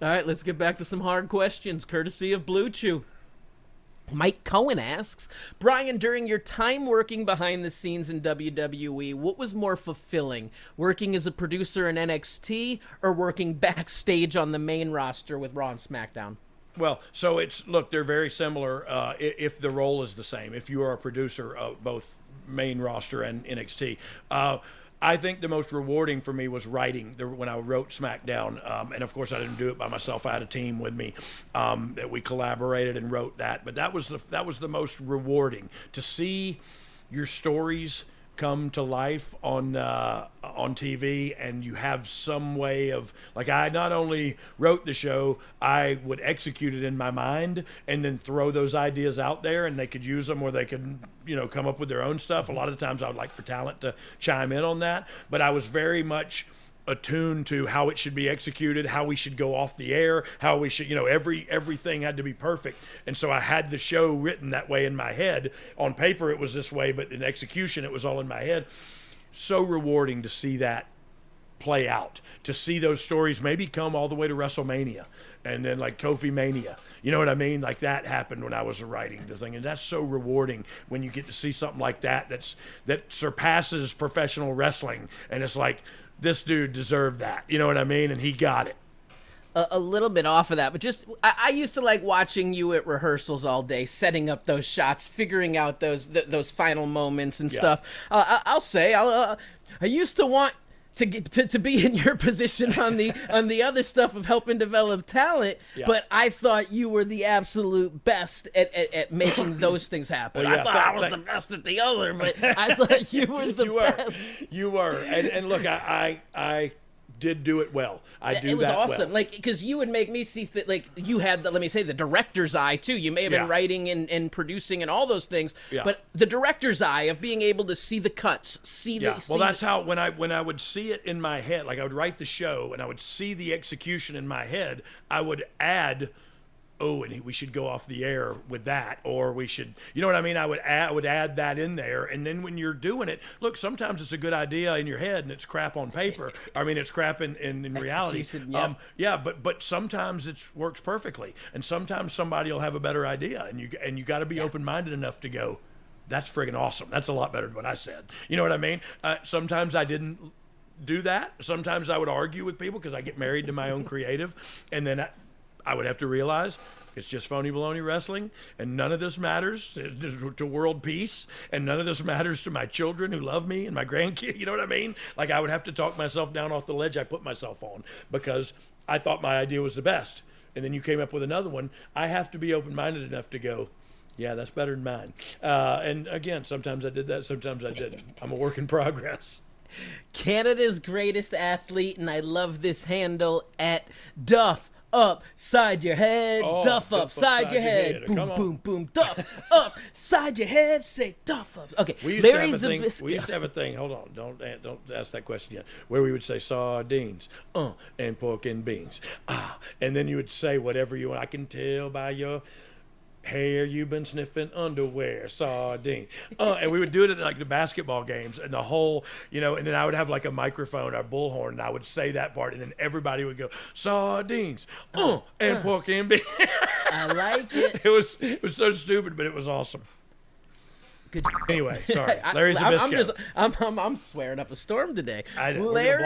All right, let's get back to some hard questions, courtesy of Blue Chew. Mike Cohen asks, Brian, during your time working behind the scenes in WWE, what was more fulfilling, working as a producer in NXT or working backstage on the main roster with Raw and SmackDown? Well, so look, they're very similar if the role is the same. If you are a producer of both main roster and NXT. I think the most rewarding for me was writing when I wrote SmackDown. And of course, I didn't do it by myself. I had a team with me that we collaborated and wrote that. But that was the most rewarding to see your stories come to life on TV, and you have some way of, like, I not only wrote the show, I would execute it in my mind and then throw those ideas out there, and they could use them or they could come up with their own stuff. A lot of the times I would like for talent to chime in on that, but I was very much attuned to how it should be executed, how we should go off the air, how we should, everything had to be perfect. And so I had the show written that way in my head. On paper it was this way, but in execution it was all in my head. So rewarding to see that play out, to see those stories maybe come all the way to WrestleMania and then like Kofi Mania. You know what I mean? Like that happened when I was writing the thing. And that's so rewarding when you get to see something like that that surpasses professional wrestling. And it's like, this dude deserved that. You know what I mean? And he got it. A little bit off of that, but I used to like watching you at rehearsals all day, setting up those shots, figuring out those final moments and stuff. I used to want to get to be in your position on the other stuff of helping develop talent, but I thought you were the absolute best at making those things happen. Well, yeah, I thought I was the best at the other, but I thought you were the best. You were. And look, I did do it well. It was awesome. Well. Like, because you would make me see like you had let me say the director's eye too. You may have been writing and producing and all those things, but the director's eye of being able to see the cuts, well, that's how when I would see it in my head, like I would write the show and I would see the execution in my head, I would add, and we should go off the air with that, or we should, you know what I mean? I would add that in there, and then when you're doing it, look, sometimes it's a good idea in your head and it's crap on paper. I mean, it's crap in reality. But sometimes it works perfectly, and sometimes somebody will have a better idea, and you got to be open-minded enough to go, that's friggin' awesome. That's a lot better than what I said. You know what I mean? Sometimes I didn't do that. Sometimes I would argue with people because I get married to my own creative, and then I would have to realize it's just phony baloney wrestling, and none of this matters to world peace, and none of this matters to my children who love me and my grandkids. You know what I mean? Like, I would have to talk myself down off the ledge I put myself on because I thought my idea was the best. And then you came up with another one. I have to be open-minded enough to go, yeah, that's better than mine. And again, sometimes I did that, sometimes I didn't. I'm a work in progress. Canada's greatest athlete, and I love this handle at Duff upside your head, Duff upside your head, boom, boom, boom, Duff upside your head, say Duff up. Okay, we used to have a thing. Hold on, don't ask that question yet. Where we would say sardines, and pork and beans, and then you would say whatever you want. I can tell by your hair you've been sniffing underwear, sardine. And we would do it at like the basketball games, and the whole, and then I would have like a microphone or bullhorn, and I would say that part, and then everybody would go, sardines, and pork and beans. I like it. It was so stupid, but it was awesome. Good. Anyway, sorry. Larry's a biscuit. I'm swearing up a storm today. Larry.